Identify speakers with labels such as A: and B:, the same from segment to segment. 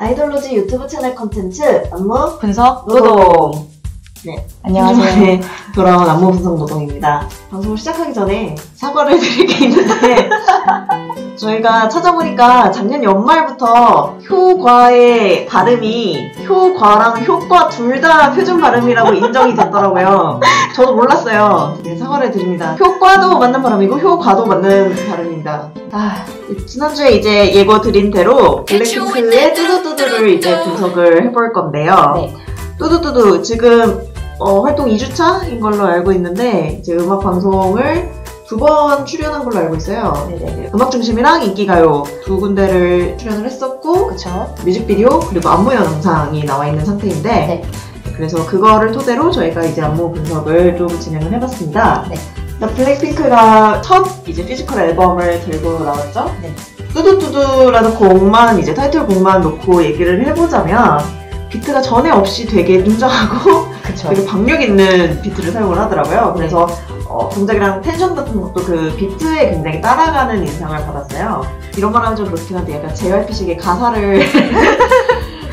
A: 아이돌로지 유튜브 채널 콘텐츠 안무
B: 분석
A: 노동. 네,
B: 안녕하세요.
A: 돌아온 안무 분석 노동입니다. 방송을 시작하기 전에 사과를 드릴 게 있는데 저희가 찾아보니까 작년 연말부터 효과의 발음이 효과랑 효과 둘 다 표준 발음이라고 인정이 됐더라고요. 저도 몰랐어요. 네, 사과를 드립니다. 효과도 맞는 발음이고 효과도 맞는 발음입니다. 지난주에 이제 예고 드린 대로 블랙핑크의 뚜두뚜두를 이제 분석을 해볼 건데요.
B: 네.
A: 뚜두뚜두 지금 활동 2주차인 걸로 알고 있는데 이제 음악 방송을 2번 출연한 걸로 알고 있어요.
B: 네네.
A: 음악중심이랑 인기가요 두 군데를 출연을 했었고,
B: 그쵸.
A: 뮤직비디오 그리고 안무 영상이 나와 있는 상태인데,
B: 네.
A: 그래서 그거를 토대로 저희가 이제 안무 분석을 좀 진행을 해봤습니다.
B: 네.
A: 블랙핑크가 첫 이제 피지컬 앨범을 들고 나왔죠.
B: 네.
A: 뚜두뚜두라는 곡만 이제 타이틀 곡만 놓고 얘기를 해보자면 비트가 전에 없이 되게 웅장하고
B: 그쵸.
A: 되게 박력 있는 비트를 사용을 하더라고요. 그래서 동작이랑 텐션 같은 것도 그 비트에 굉장히 따라가는 인상을 받았어요. 이런 말 하면 좀 그렇긴 한데 약간 JYP식의 가사를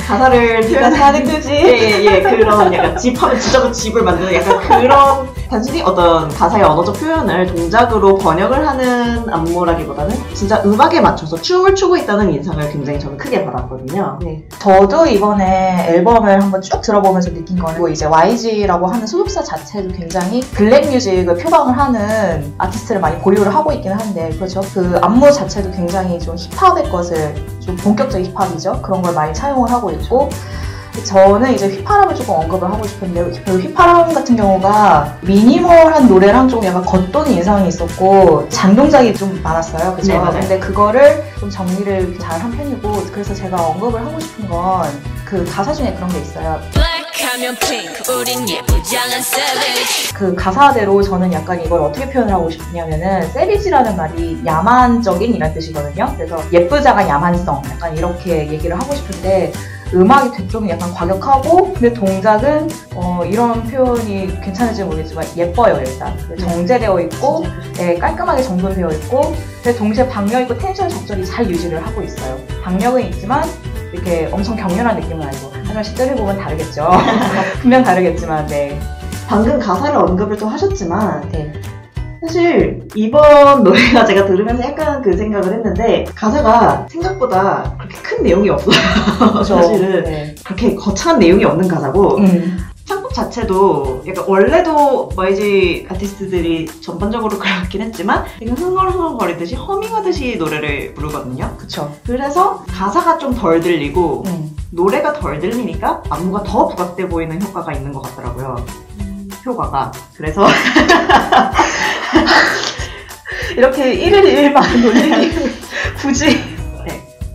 B: 하는 거지.
A: 예, 그런 약간 집하면 진짜로 집을 만드는 약간 그런 단순히 어떤 가사의 언어적 표현을 동작으로 번역을 하는 안무라기보다는 진짜 음악에 맞춰서 춤을 추고 있다는 인상을 굉장히 저는 크게 받았거든요.
B: 네. 저도 이번에 앨범을 한번 쭉 들어보면서 느낀 거는 이제 YG라고 하는 소속사 자체도 굉장히 블랙 뮤직을 표방을 하는 아티스트를 많이 보유를 하고 있긴 한데, 그렇죠. 그 안무 자체도 굉장히 좀 힙합의 것을, 좀 본격적인 힙합이죠. 그런 걸 많이 사용을 하고 있고, 저는 이제 휘파람을 조금 언급을 하고 싶은데, 그 휘파람 같은 경우가 미니멀한 노래랑 좀 약간 겉도는 인상이 있었고 잔동작이 좀 많았어요. 그죠?
A: 네, 맞아요.
B: 근데 그거를 좀 정리를 잘 한 편이고, 그래서 제가 언급을 하고 싶은 건 그 가사 중에 그런 게 있어요.
C: 하면 핑크, 우린 예쁘장한 savage.
B: 그 가사대로 저는 약간 이걸 어떻게 표현을 하고 싶냐면은, 세비지라는 말이 야만적인 이란 뜻이거든요. 그래서 예쁘장한 야만성, 약간 이렇게 얘기를 하고 싶은데, 음악이 좀 약간 과격하고, 근데 동작은 이런 표현이 괜찮을지 모르겠지만 예뻐요. 일단 정제되어 있고, 네, 깔끔하게 정돈되어 있고, 근데 동시에 박력 있고 텐션 적절히 잘 유지를 하고 있어요. 박력은 있지만 이렇게 엄청 격렬한 느낌은 아니고, 하지만 실제로 해보면 다르겠죠. 분명 다르겠지만, 네.
A: 방금 가사를 언급을 또 하셨지만
B: 네.
A: 사실 이번 노래가 제가 들으면서 약간 그 생각을 했는데, 가사가 생각보다 그렇게 큰 내용이 없어요. 사실은
B: 네.
A: 그렇게 거창한 내용이 없는 가사고, 창법 자체도 약간 원래도 YG 아티스트들이 전반적으로 그렇긴 했지만 되게 흥얼흥얼거리듯이 허밍하듯이 노래를 부르거든요.
B: 그쵸.
A: 그래서 가사가 좀 덜 들리고 노래가 덜 들리니까 안무가 더 부각돼 보이는 효과가 있는 것 같더라고요. 효과가. 그래서
B: 이렇게 일일일만 놀리기 굳이.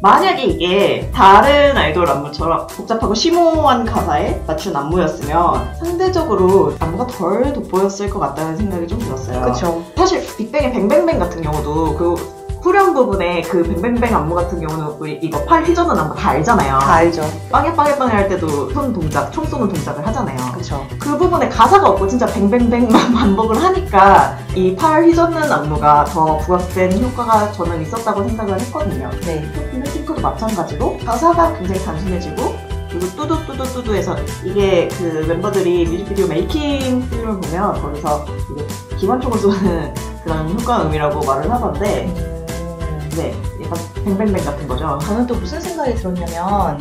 A: 만약에 이게 다른 아이돌 안무처럼 복잡하고 심오한 가사에 맞춘 안무였으면 상대적으로 안무가 덜 돋보였을 것 같다는 생각이 좀 들었어요.
B: 그쵸.
A: 사실 빅뱅의 뱅뱅뱅 같은 경우도 그 후렴 부분에 그 뱅뱅뱅 안무 같은 경우는 우리 이거 팔 휘저는 안무 다 알잖아요.
B: 다 알죠.
A: 빵에 할 때도 손 동작, 총 쏘는 동작을 하잖아요.
B: 그쵸.
A: 그 부분에 가사가 없고 진짜 뱅뱅뱅만 반복을 하니까 이 팔 휘젓는 안무가 더 부각된 효과가 저는 있었다고 생각을 했거든요.
B: 네.
A: 블랙핑크도 마찬가지로 가사가 굉장히 단순해지고, 그리고 뚜두뚜두뚜두에서 이게 그 멤버들이 뮤직비디오 메이킹 필름을 보면 거기서 이게 기관총을 쏘는 그런 효과음이라고 말을 하던데, 네, 약간 뱅뱅뱅 같은 거죠.
B: 저는 또 무슨 생각이 들었냐면,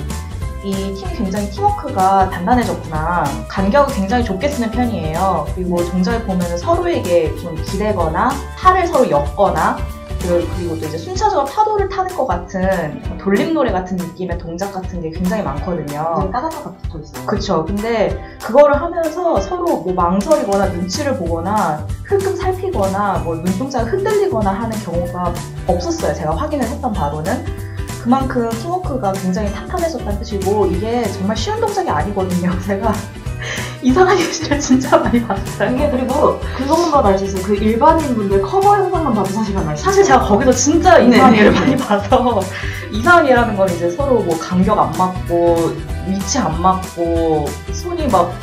B: 이 팀이 굉장히 팀워크가 단단해졌구나. 간격을 굉장히 좁게 쓰는 편이에요. 그리고 동작을 보면 서로에게 좀 기대거나 팔을 서로 엮거나, 그리고 또 이제 순차적으로 파도를 타는 것 같은 돌림노래 같은 느낌의 동작 같은 게 굉장히 많거든요.
A: 따다다다 붙어있어요.
B: 그쵸. 근데 그거를 하면서 서로 뭐 망설이거나 눈치를 보거나 흘끔 살피거나 뭐 눈동자가 흔들리거나 하는 경우가 없었어요. 제가 확인을 했던 바로는. 그만큼 팀워크가 굉장히 탄탄해졌다는 뜻이고, 이게 정말 쉬운 동작이 아니거든요. 제가 이상한 예시를 진짜 많이 봤어요.
A: 이게 그리고 그것만 알 수 있어요. 그 일반인분들 커버 영상만 봐도 사실 알 수 있어요.
B: 사실 제가 거기서 진짜 이상한 예를 많이 봐서, 이상한 예라는 건 이제 서로 뭐 간격 안 맞고 위치 안 맞고 손이 막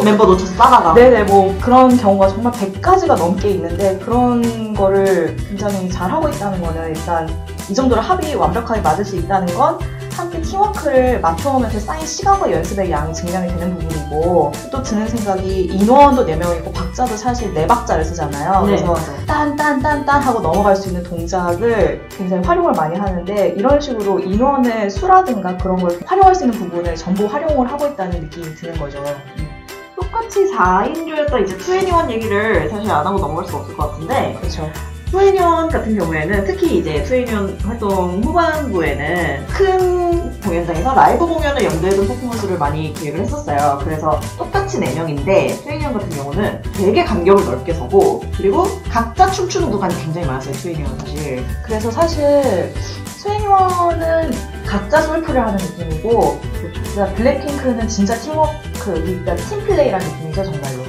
A: 멤버 놓쳐서 따라가.
B: 네네, 뭐 그런 경우가 정말 100가지가 넘게 있는데, 그런 거를 굉장히 잘 하고 있다는 거는, 일단 이 정도로 합이 완벽하게 맞을 수 있다는 건 함께 팀워크를 맞춰오면서 쌓인 시간과 연습의 양이 증명이 되는 부분이고, 또 드는 생각이 인원도 4명이고 박자도 사실 4박자를 쓰잖아요.
A: 네,
B: 그래서 딴딴딴딴 하고 넘어갈 수 있는 동작을 굉장히 활용을 많이 하는데, 이런 식으로 인원의 수라든가 그런 걸 활용할 수 있는 부분을 전부 활용을 하고 있다는 느낌이 드는 거죠.
A: 똑같이 4인조였던 이제 2NE1 얘기를 사실 안 하고 넘어갈 수 없을 것 같은데,
B: 그렇죠.
A: 2NE1 같은 경우에는 특히 이제 2NE1 활동 후반부에는 큰 공연장에서 라이브 공연을 염두에 둔 퍼포먼스를 많이 기획을 했었어요. 그래서 똑같이 4명인데 2NE1 같은 경우는 되게 간격을 넓게 서고, 그리고 각자 춤추는 구간이 굉장히 많았어요. 2NE1은 사실.
B: 그래서 사실 2NE1은 각자 솔플을 하는 느낌이고, 그러니까 블랙핑크는 진짜 팀워크, 그러니까 팀플레이라는 느낌이죠, 정말로.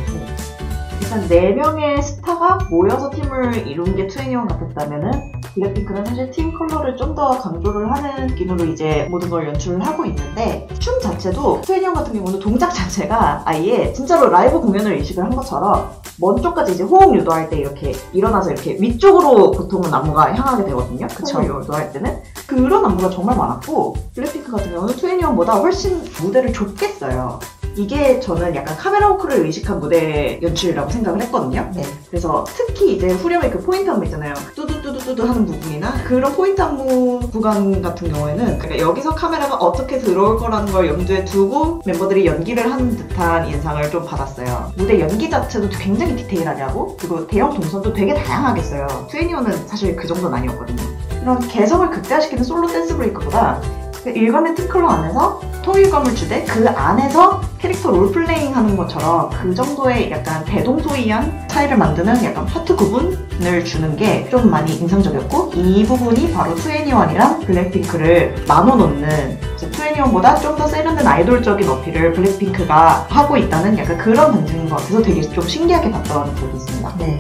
A: 일단 4명의 스타가 모여서 팀을 이룬 게 2NE1 같았다면은, 블랙핑크는 사실 팀 컬러를 좀 더 강조를 하는 느낌으로 이제 모든 걸 연출을 하고 있는데, 춤 자체도 2NE1 같은 경우는 동작 자체가 아예 진짜로 라이브 공연을 의식을 한 것처럼 먼 쪽까지 이제 호흡 유도할 때 이렇게 일어나서 이렇게 위쪽으로 보통은 안무가 향하게 되거든요.
B: 그쵸.
A: 호흡 유도할 때는. 그런 안무가 정말 많았고, 블랙핑크 같은 경우는 2NE1보다 훨씬 무대를 좁게 써요. 이게 저는 약간 카메라 워크를 의식한 무대 연출이라고 생각을 했거든요.
B: 네.
A: 그래서 특히 이제 후렴의 그 포인트 안무 있잖아요. 뚜두뚜두뚜두 하는 부분이나 그런 포인트 안무 구간 같은 경우에는, 그러니까 여기서 카메라가 어떻게 들어올 거라는 걸 염두에 두고 멤버들이 연기를 하는 듯한 인상을 좀 받았어요. 무대 연기 자체도 굉장히 디테일하게 하고, 그리고 대형 동선도 되게 다양하게 써요. 2NE1은 사실 그 정도는 아니었거든요. 이런 개성을 극대화시키는 솔로 댄스 브레이크보다 일관된 팀컬러 안에서 통일감을 주되 그 안에서 캐릭터 롤플레잉 하는 것처럼 그 정도의 약간 대동소이한 차이를 만드는 약간 파트 구분을 주는 게 좀 많이 인상적이었고, 이 부분이 바로 2NE1이랑 블랙핑크를 나눠놓는, 2NE1보다 좀 더 세련된 아이돌적인 어필을 블랙핑크가 하고 있다는 약간 그런 반증인 것 같아서 되게 좀 신기하게 봤던 기억이 있습니다.
B: 네.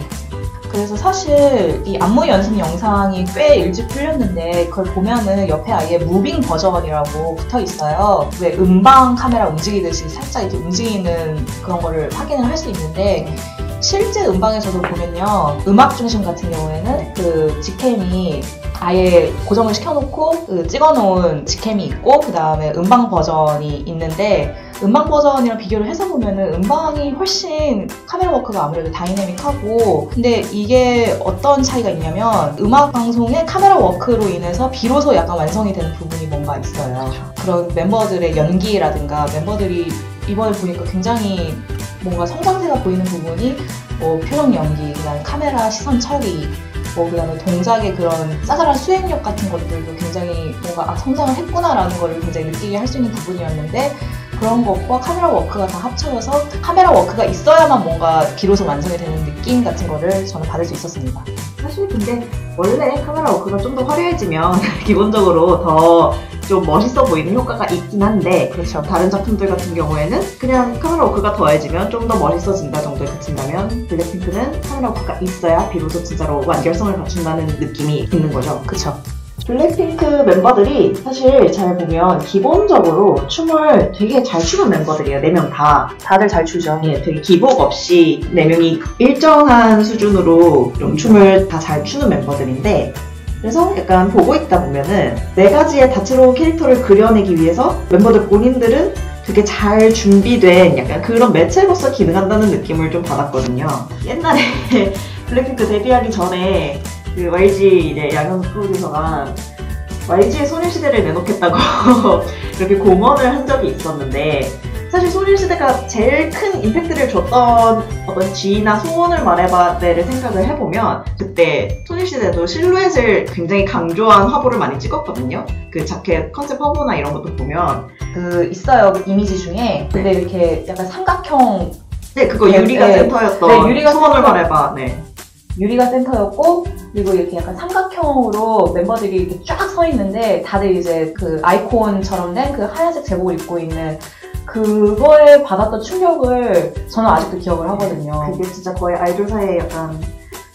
B: 그래서 사실 이 안무 연습 영상이 꽤 일찍 풀렸는데, 그걸 보면은 옆에 아예 무빙 버전이라고 붙어 있어요. 왜 음방 카메라 움직이듯이 살짝 이렇게 움직이는 그런 거를 확인을 할 수 있는데, 실제 음방에서도 보면요, 음악 중심 같은 경우에는 그 직캠이 아예 고정을 시켜놓고 그 찍어놓은 직캠이 있고, 그 다음에 음방 버전이 있는데, 음방 버전이랑 비교를 해서 보면은 음방이 훨씬 카메라 워크가 아무래도 다이내믹하고, 근데 이게 어떤 차이가 있냐면, 음악 방송의 카메라 워크로 인해서 비로소 약간 완성이 되는 부분이 뭔가 있어요. 그런 멤버들의 연기라든가, 멤버들이 이번에 보니까 굉장히 뭔가 성장세가 보이는 부분이 뭐 표정 연기, 그다음에 카메라 시선 처리, 그 다음에 동작의 그런 짜잘한 수행력 같은 것들도 굉장히 뭔가 성장을 했구나라는 걸 굉장히 느끼게 할 수 있는 부분이었는데, 그런 것과 카메라 워크가 다 합쳐져서 카메라 워크가 있어야만 뭔가 비로소 완성이 되는 느낌 같은 거를 저는 받을 수 있었습니다.
A: 사실 근데 원래 카메라 워크가 좀 더 화려해지면 기본적으로 더 좀 멋있어 보이는 효과가 있긴 한데,
B: 그렇죠.
A: 다른 작품들 같은 경우에는 그냥 카메라 워크가 더해지면 좀 더 멋있어진다 정도에 그친다면, 블랙핑크는 카메라 워크가 있어야 비로소 진짜로 완결성을 갖춘다는 느낌이 있는 거죠.
B: 그쵸.
A: 블랙핑크 멤버들이 사실 잘 보면 기본적으로 춤을 되게 잘 추는 멤버들이에요. 4명 다.
B: 다들 잘 추죠.
A: 예, 되게 기복 없이 4명이 일정한 수준으로 좀 춤을 다 잘 추는 멤버들인데, 그래서 약간 보고 있다 보면은 4가지의 다채로운 캐릭터를 그려내기 위해서 멤버들 본인들은 되게 잘 준비된 약간 그런 매체로서 기능한다는 느낌을 좀 받았거든요. 옛날에 블랙핑크 데뷔하기 전에 그 YG 이제 양현석 프로듀서가 YG의 소녀시대를 내놓겠다고 이렇게 공언을 한 적이 있었는데, 사실 소녀시대가 제일 큰 임팩트를 줬던 어떤 지나 소원을 말해봐를 생각을 해보면, 그때 소녀시대도 실루엣을 굉장히 강조한 화보를 많이 찍었거든요. 그 자켓 컨셉 화보나 이런 것도 보면
B: 있어요. 그 이미지 중에. 근데 이렇게 약간 삼각형.
A: 네, 그거 유리가
B: 네,
A: 센터였던
B: 네, 유리가
A: 소원을
B: 센터.
A: 말해봐. 네.
B: 유리가 센터였고, 그리고 이렇게 약간 삼각형으로 멤버들이 이렇게 쫙 서 있는데, 다들 이제 그 아이콘처럼 된 그 하얀색 제복을 입고 있는, 그거에 받았던 충격을 저는 아직도 기억을 하거든요.
A: 그게 진짜 거의 아이돌사에 약간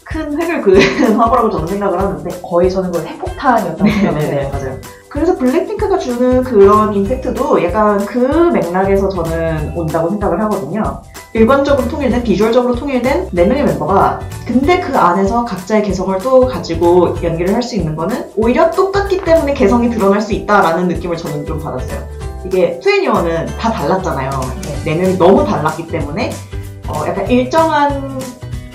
A: 큰 획을 그은 화보라고 저는 생각을 하는데,
B: 거의 저는 그 핵폭탄이었다고 생각을 해요.
A: 맞아요. 그래서 블랙핑크가 주는 그런 임팩트도 약간 그 맥락에서 저는 온다고 생각을 하거든요. 일관적으로 통일된, 비주얼적으로 통일된 4명의 멤버가 근데 그 안에서 각자의 개성을 또 가지고 연기를 할 수 있는 거는 오히려 똑같기 때문에 개성이 드러날 수 있다라는 느낌을 저는 좀 받았어요. 이게 2NE1은 다 달랐잖아요. 4명이 너무 달랐기 때문에 약간 일정한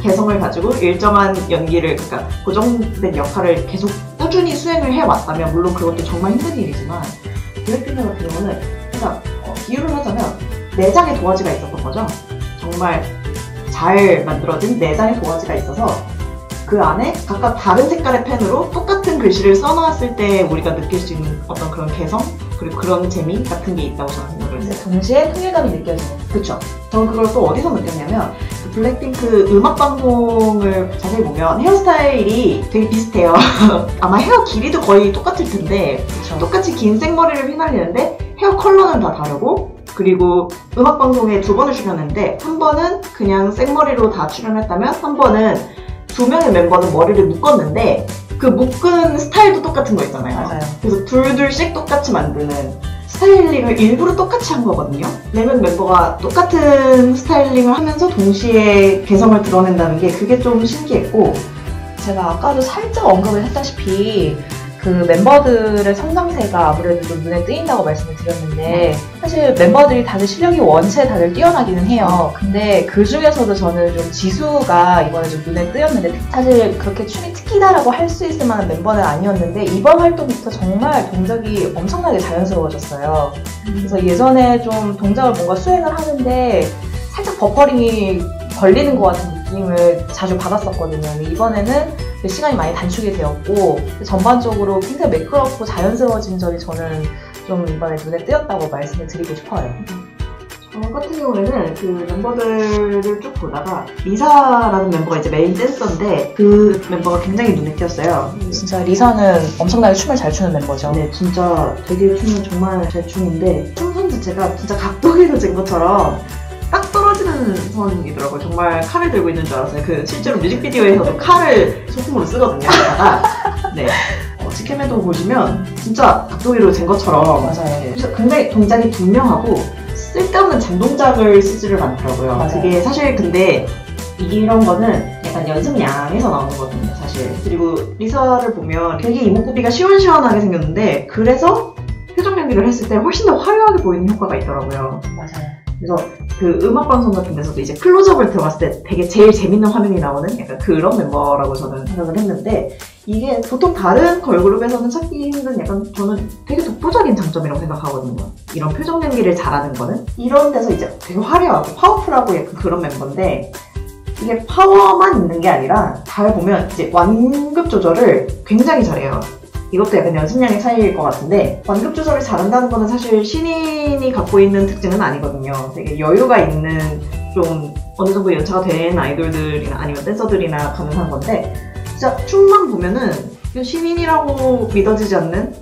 A: 개성을 가지고 일정한 연기를, 그러니까 고정된 역할을 계속 꾸준히 수행을 해왔다면 물론 그것도 정말 힘든 일이지만 블랙핑크 같은 경우는 그러니까 비유를 하자면 4장의 도화지가 있었던 거죠. 정말 잘 만들어진 4장의 도화지가 있어서 그 안에 각각 다른 색깔의 펜으로 똑같은 글씨를 써놓았을 때 우리가 느낄 수 있는 어떤 그런 개성? 그리고 그런 재미 같은 게 있다고 저는 생각을 했어요.
B: 동시에 통일감이 느껴지는.
A: 그쵸. 저는 그걸 또 어디서 느꼈냐면 그 블랙핑크 음악방송을 자세히 보면 헤어스타일이 되게 비슷해요. 아마 헤어 길이도 거의 똑같을 텐데
B: 그쵸.
A: 똑같이 긴 생머리를 휘날리는데 헤어 컬러는 다 다르고 그리고 음악방송에 2번을 출연했는데 한 번은 그냥 생머리로 다 출연했다면 한 번은 2명의 멤버는 머리를 묶었는데 그 묶은 스타일도 똑같은 거 있잖아요.
B: 맞아요.
A: 그래서 둘씩 똑같이 만드는 스타일링을 일부러 똑같이 한 거거든요. 4명 멤버가 똑같은 스타일링을 하면서 동시에 개성을 드러낸다는 게 그게 좀 신기했고
B: 제가 아까도 살짝 언급을 했다시피 그 멤버들의 성장세가 아무래도 좀 눈에 띄인다고 말씀을 드렸는데 사실 멤버들이 다들 실력이 원체 다들 뛰어나기는 해요. 근데 그 중에서도 저는 좀 지수가 이번에 좀 눈에 띄었는데 사실 그렇게 춤이 특기다라고 할 수 있을 만한 멤버는 아니었는데 이번 활동부터 정말 동작이 엄청나게 자연스러워졌어요. 그래서 예전에 좀 동작을 뭔가 수행을 하는데 살짝 버퍼링이 걸리는 것 같은 느낌을 자주 받았었거든요. 근데 이번에는 시간이 많이 단축이 되었고 전반적으로 굉장히 매끄럽고 자연스러워진 점이 저는 좀 이번에 눈에 띄었다고 말씀을 드리고 싶어요.
A: 저 같은 경우에는 그 멤버들을 쭉 보다가 리사라는 멤버가 이제 메인 댄서인데 그 멤버가 굉장히 눈에 띄었어요.
B: 진짜 리사는 엄청나게 춤을 잘 추는 멤버죠.
A: 네, 진짜 되게 춤을 정말 잘 추는데 춤선 자체가 진짜 각도에서 찐 것처럼 딱 떨어지는 선이더라고요. 정말 칼을 들고 있는 줄 알았어요. 그 실제로 뮤직비디오에서도 칼을 소품으로 쓰거든요. 네. 직캠에도 보시면 진짜 각도기로 잰 것처럼
B: 맞아요.
A: 네. 그래서 굉장히 동작이 분명하고 쓸데없는 잔동작을 쓰지를 않더라고요.
B: 맞아요.
A: 그게 사실 근데 이런 거는 약간 연습량에서 나오는 거거든요, 사실. 그리고 리사를 보면 되게 이목구비가 시원시원하게 생겼는데 그래서 표정 연기를 했을 때 훨씬 더 화려하게 보이는 효과가 있더라고요.
B: 맞아요.
A: 그래서 그 음악방송 같은 데서도 이제 클로즈업을 들어갔을 때 되게 제일 재밌는 화면이 나오는 약간 그런 멤버라고 저는 생각을 했는데 이게 보통 다른 걸그룹에서는 찾기 힘든 약간 저는 되게 독보적인 장점이라고 생각하거든요. 이런 표정 연기를 잘하는 거는. 이런 데서 이제 되게 화려하고 파워풀하고 약간 그런 멤버인데 이게 파워만 있는 게 아니라 잘 보면 이제 완급 조절을 굉장히 잘해요. 이것도 약간 연습량의 차이일 것 같은데 완급 조절을 잘한다는 거는 사실 신인이 갖고 있는 특징은 아니거든요. 되게 여유가 있는 좀 어느 정도 연차가 된 아이돌들이나 아니면 댄서들이나 가능한 건데 진짜 춤만 보면은 신인이라고 믿어지지 않는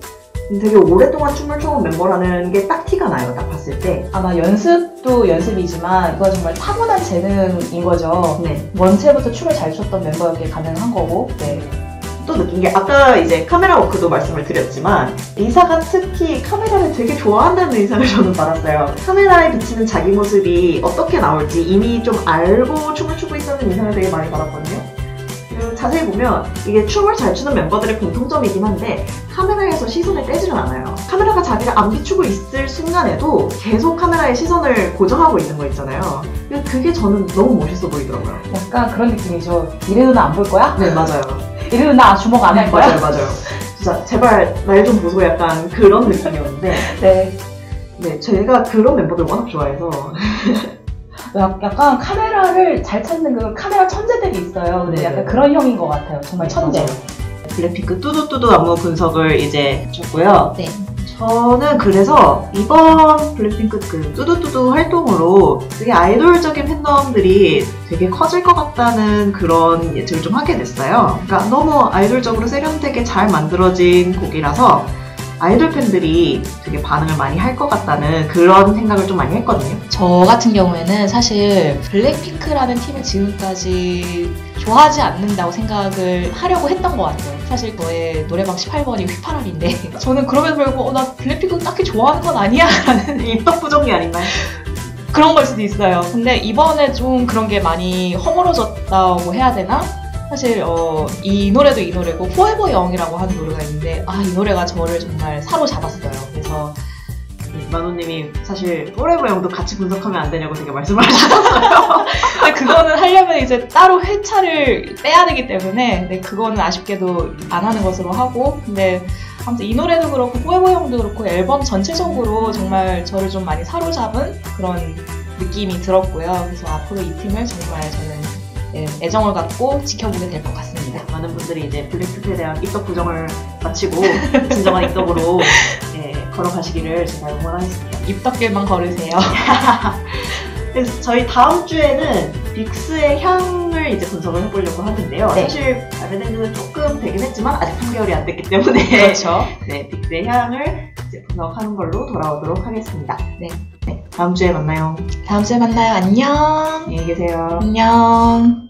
A: 되게 오랫동안 춤을 춰온 멤버라는 게 딱 티가 나요. 딱 봤을 때.
B: 아마 연습도 연습이지만 이건 정말 타고난 재능인 거죠.
A: 네.
B: 원체부터 춤을 잘 췄던 멤버였기에 가능한 거고. 네.
A: 또 느낀 게 아까 이제 카메라 워크도 말씀을 드렸지만 리사가 특히 카메라를 되게 좋아한다는 인상을 저는 받았어요. 카메라에 비치는 자기 모습이 어떻게 나올지 이미 좀 알고 춤을 추고 있다는 인상을 되게 많이 받았거든요. 그리고 자세히 보면 이게 춤을 잘 추는 멤버들의 공통점이긴 한데 카메라에서 시선을 떼지는 않아요. 카메라가 자기를 안 비추고 있을 순간에도 계속 카메라에 시선을 고정하고 있는 거 있잖아요. 그게 저는 너무 멋있어 보이더라고요.
B: 약간 그런 느낌이죠. 이래 누나 안 볼 거야?
A: 네, 맞아요.
B: 이래 누나 주먹 안 할 거야?
A: 맞아요. 진짜 제발 날 좀 보소 약간 그런 느낌이었는데
B: 네.
A: 네, 제가 그런 멤버들 워낙 좋아해서
B: 약간 카메라를 잘 찾는 그 카메라 천재들이 있어요. 근데
A: 네.
B: 약간 그런 형인 것 같아요. 정말 천재.
A: 블랙핑크 뚜두뚜두 안무 분석을 이제 줬고요.
B: 네.
A: 저는 그래서 이번 블랙핑크 그 뚜두뚜두 활동으로 되게 아이돌적인 팬덤들이 되게 커질 것 같다는 그런 예측을 좀 하게 됐어요. 그러니까 너무 아이돌적으로 세련되게 잘 만들어진 곡이라서 아이돌 팬들이 되게 반응을 많이 할 것 같다는 그런 생각을 좀 많이 했거든요.
D: 저 같은 경우에는 사실 블랙핑크라는 팀을 지금까지 좋아하지 않는다고 생각을 하려고 했던 것 같아요. 사실 저의 노래방 18번이 휘파람인데 저는 그럼에도 불구하고 나 블랙핑크 딱히 좋아하는 건 아니야 라는
A: 입덕 부정이 아닌가요?
D: 그런 걸 수도 있어요. 근데 이번에 좀 그런 게 많이 허물어졌다고 해야 되나? 사실 이 노래도 이 노래고 Forever Young이라고 하는 노래가 있는데 이 노래가 저를 정말 사로잡았어요. 그래서
A: 만호님이 사실 Forever Young도 같이 분석하면 안 되냐고 되게 말씀을 하셨어요.
D: 근데 그거는 하려면 이제 따로 회차를 빼야 되기 때문에 그거는 아쉽게도 안 하는 것으로 하고 근데 아무튼 이 노래도 그렇고 Forever Young도 그렇고 앨범 전체적으로 정말 저를 좀 많이 사로잡은 그런 느낌이 들었고요. 그래서 앞으로 이 팀을 정말 저는 애정을 갖고 지켜보게 될 것 같습니다.
A: 많은 분들이 이제 블랙핑크에 대한 입덕 부정을 마치고 진정한 입덕으로 걸어가시기를 제가 응원하겠습니다.
D: 입덕길만 걸으세요.
A: 그래서 저희 다음 주에는 빅스의 향을 이제 분석을 해보려고 하는데요.
D: 네.
A: 사실 발매된 지는 조금 되긴 했지만 아직 3개월이 안 됐기 때문에
D: 그렇죠.
A: 네, 빅스의 향을 이제 분석하는 걸로 돌아오도록 하겠습니다.
D: 네.
A: 다음 주에 만나요.
D: 다음 주에 만나요. 안녕.
A: 안녕히 계세요.
D: 안녕.